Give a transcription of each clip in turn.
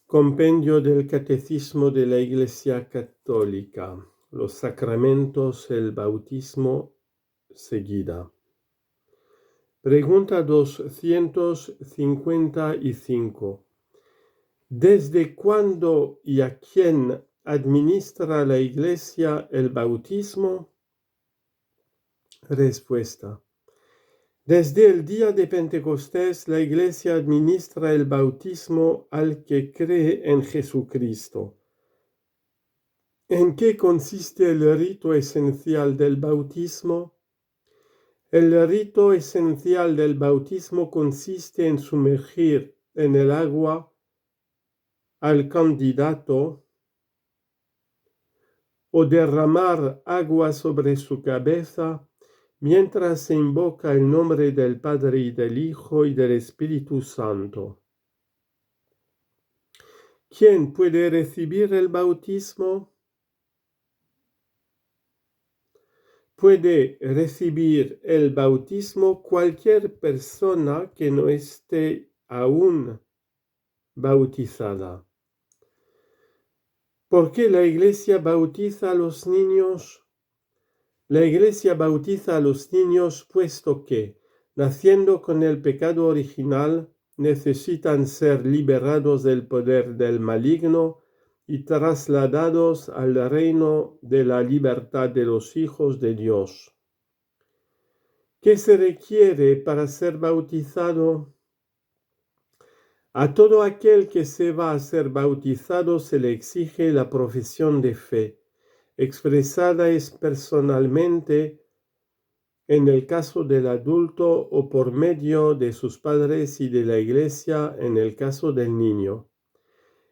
Compendio del Catecismo de la Iglesia Católica. Los sacramentos, el bautismo, seguida. Pregunta 255. ¿Desde cuándo y a quién administra la Iglesia el bautismo? Respuesta. Desde el día de Pentecostés, la Iglesia administra el bautismo al que cree en Jesucristo. ¿En qué consiste el rito esencial del bautismo? El rito esencial del bautismo consiste en sumergir en el agua al candidato o derramar agua sobre su cabeza mientras se invoca el nombre del Padre y del Hijo y del Espíritu Santo. ¿Quién puede recibir el bautismo? Puede recibir el bautismo cualquier persona que no esté aún bautizada. ¿Por qué la Iglesia bautiza a los niños? La Iglesia bautiza a los niños puesto que, naciendo con el pecado original, necesitan ser liberados del poder del maligno y trasladados al reino de la libertad de los hijos de Dios. ¿Qué se requiere para ser bautizado? A todo aquel que se va a ser bautizado se le exige la profesión de fe, expresada personalmente en el caso del adulto o por medio de sus padres y de la Iglesia en el caso del niño.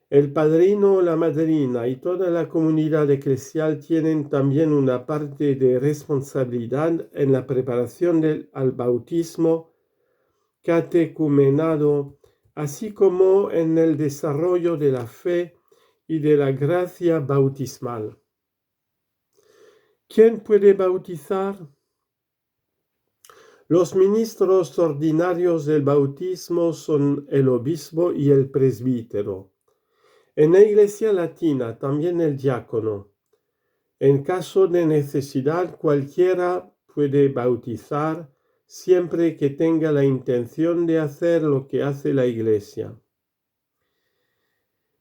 El padrino o la madrina y toda la comunidad eclesial tienen también una parte de responsabilidad en la preparación al bautismo catecumenado, así como en el desarrollo de la fe y de la gracia bautismal. ¿Quién puede bautizar? Los ministros ordinarios del bautismo son el obispo y el presbítero. En la Iglesia latina también el diácono. En caso de necesidad, cualquiera puede bautizar siempre que tenga la intención de hacer lo que hace la Iglesia.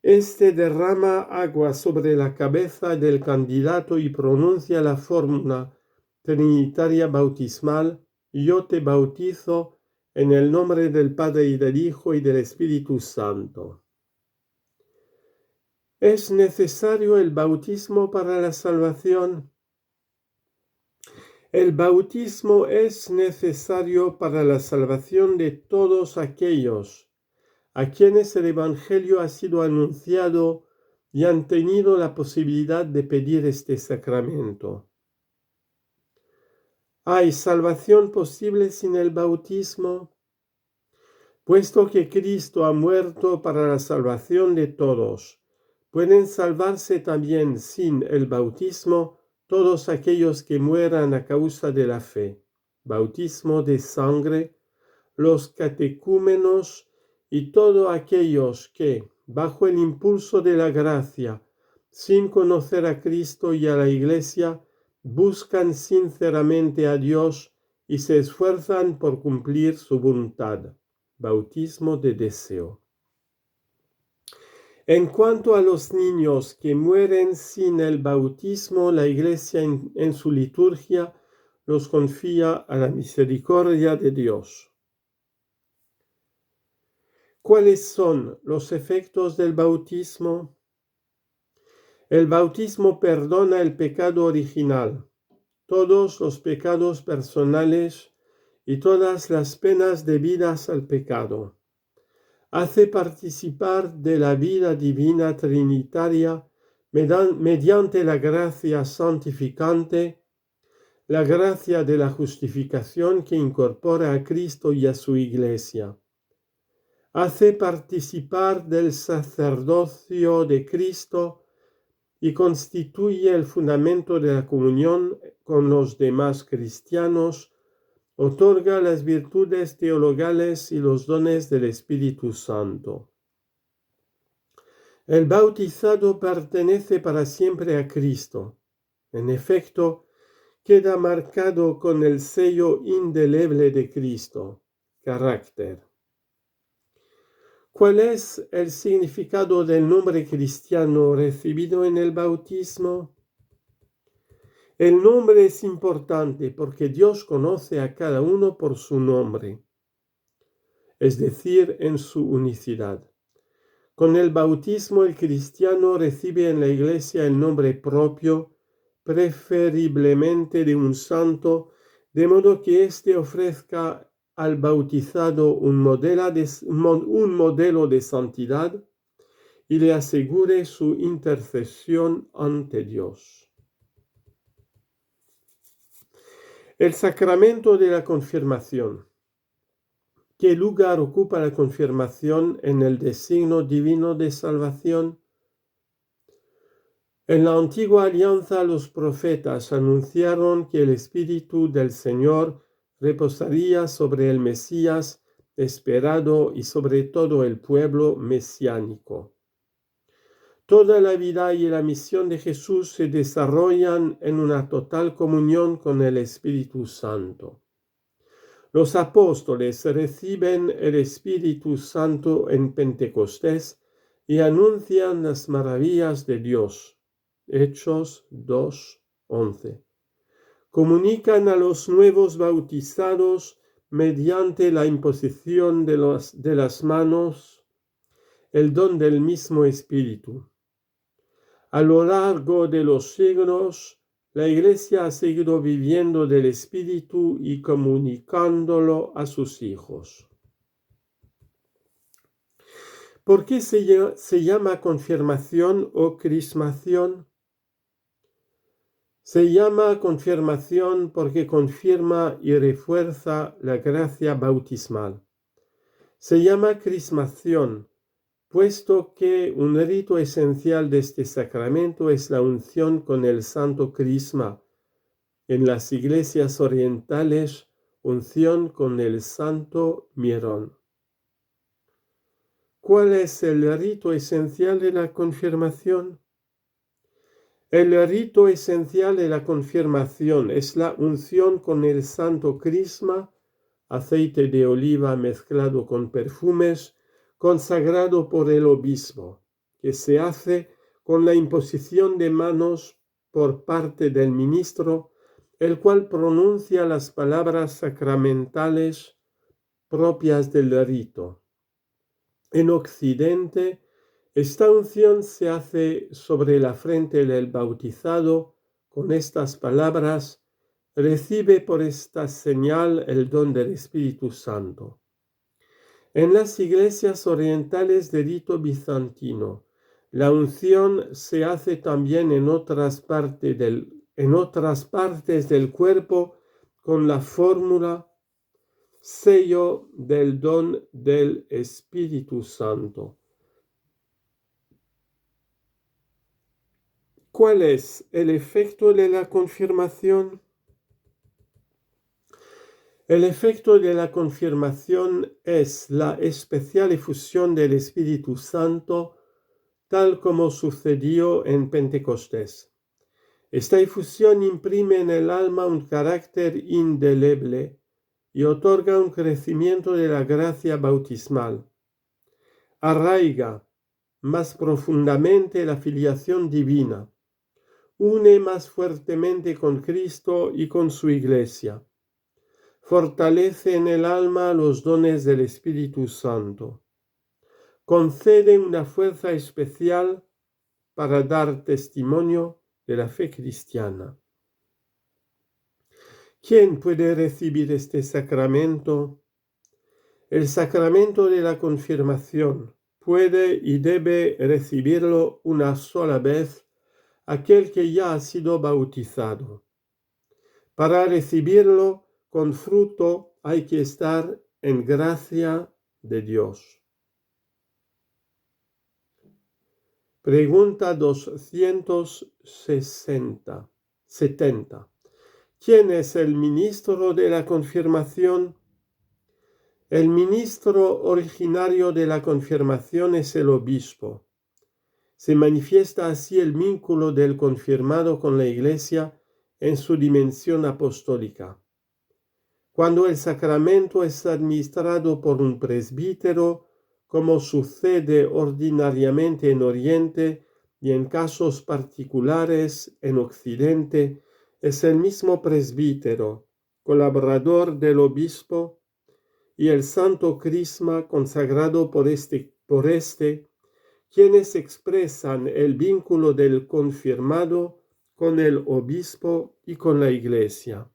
Este derrama agua sobre la cabeza del candidato y pronuncia la fórmula trinitaria bautismal: yo te bautizo en el nombre del Padre y del Hijo y del Espíritu Santo. ¿Es necesario el bautismo para la salvación? El bautismo es necesario para la salvación de todos aquellos a quienes el Evangelio ha sido anunciado y han tenido la posibilidad de pedir este sacramento. ¿Hay salvación posible sin el bautismo? Puesto que Cristo ha muerto para la salvación de todos, pueden salvarse también sin el bautismo todos aquellos que mueran a causa de la fe. Bautismo de sangre, los catecúmenos y todos aquellos que, bajo el impulso de la gracia, sin conocer a Cristo y a la Iglesia, buscan sinceramente a Dios y se esfuerzan por cumplir su voluntad. Bautismo de deseo. En cuanto a los niños que mueren sin el bautismo, la Iglesia en su liturgia los confía a la misericordia de Dios. ¿Cuáles son los efectos del bautismo? El bautismo perdona el pecado original, todos los pecados personales y todas las penas debidas al pecado. Hace participar de la vida divina trinitaria mediante la gracia santificante, la gracia de la justificación que incorpora a Cristo y a su Iglesia. Hace participar del sacerdocio de Cristo y constituye el fundamento de la comunión con los demás cristianos. Otorga las virtudes teologales y los dones del Espíritu Santo. El bautizado pertenece para siempre a Cristo. En efecto, queda marcado con el sello indeleble de Cristo, carácter. ¿Cuál es el significado del nombre cristiano recibido en el bautismo? El nombre es importante porque Dios conoce a cada uno por su nombre, es decir, en su unicidad. Con el bautismo el cristiano recibe en la Iglesia el nombre propio, preferiblemente de un santo, de modo que éste ofrezca al bautizado un modelo de santidad y le asegure su intercesión ante Dios. El sacramento de la confirmación. ¿Qué lugar ocupa la confirmación en el designio divino de salvación? En la antigua alianza los profetas anunciaron que el Espíritu del Señor reposaría sobre el Mesías esperado y sobre todo el pueblo mesiánico. Toda la vida y la misión de Jesús se desarrollan en una total comunión con el Espíritu Santo. Los apóstoles reciben el Espíritu Santo en Pentecostés y anuncian las maravillas de Dios. Hechos 2:11. Comunican a los nuevos bautizados mediante la imposición de las manos el don del mismo Espíritu. A lo largo de los siglos, la Iglesia ha seguido viviendo del Espíritu y comunicándolo a sus hijos. ¿Por qué se llama confirmación o crismación? Se llama confirmación porque confirma y refuerza la gracia bautismal. Se llama crismación, puesto que un rito esencial de este sacramento es la unción con el santo crisma. En las iglesias orientales, unción con el santo mirón. ¿Cuál es el rito esencial de la confirmación? El rito esencial de la confirmación es la unción con el santo crisma, aceite de oliva mezclado con perfumes, consagrado por el obispo, que se hace con la imposición de manos por parte del ministro, el cual pronuncia las palabras sacramentales propias del rito. En Occidente, esta unción se hace sobre la frente del bautizado con estas palabras: recibe por esta señal el don del Espíritu Santo. En las iglesias orientales de rito bizantino, la unción se hace también en otras partes del cuerpo con la fórmula sello del don del Espíritu Santo. ¿Cuál es el efecto de la confirmación? El efecto de la confirmación es la especial efusión del Espíritu Santo, tal como sucedió en Pentecostés. Esta efusión imprime en el alma un carácter indeleble y otorga un crecimiento de la gracia bautismal. Arraiga más profundamente la filiación divina. Une más fuertemente con Cristo y con su Iglesia. Fortalece en el alma los dones del Espíritu Santo. Concede una fuerza especial para dar testimonio de la fe cristiana. ¿Quién puede recibir este sacramento? El sacramento de la confirmación puede y debe recibirlo una sola vez aquel que ya ha sido bautizado. Para recibirlo con fruto hay que estar en gracia de Dios. Pregunta 270. ¿Quién es el ministro de la confirmación? El ministro originario de la confirmación es el obispo. Se manifiesta así el vínculo del confirmado con la Iglesia en su dimensión apostólica. Cuando el sacramento es administrado por un presbítero, como sucede ordinariamente en Oriente y en casos particulares en Occidente, es el mismo presbítero, colaborador del obispo, y el santo crisma consagrado por este, quienes expresan el vínculo del confirmado con el obispo y con la Iglesia.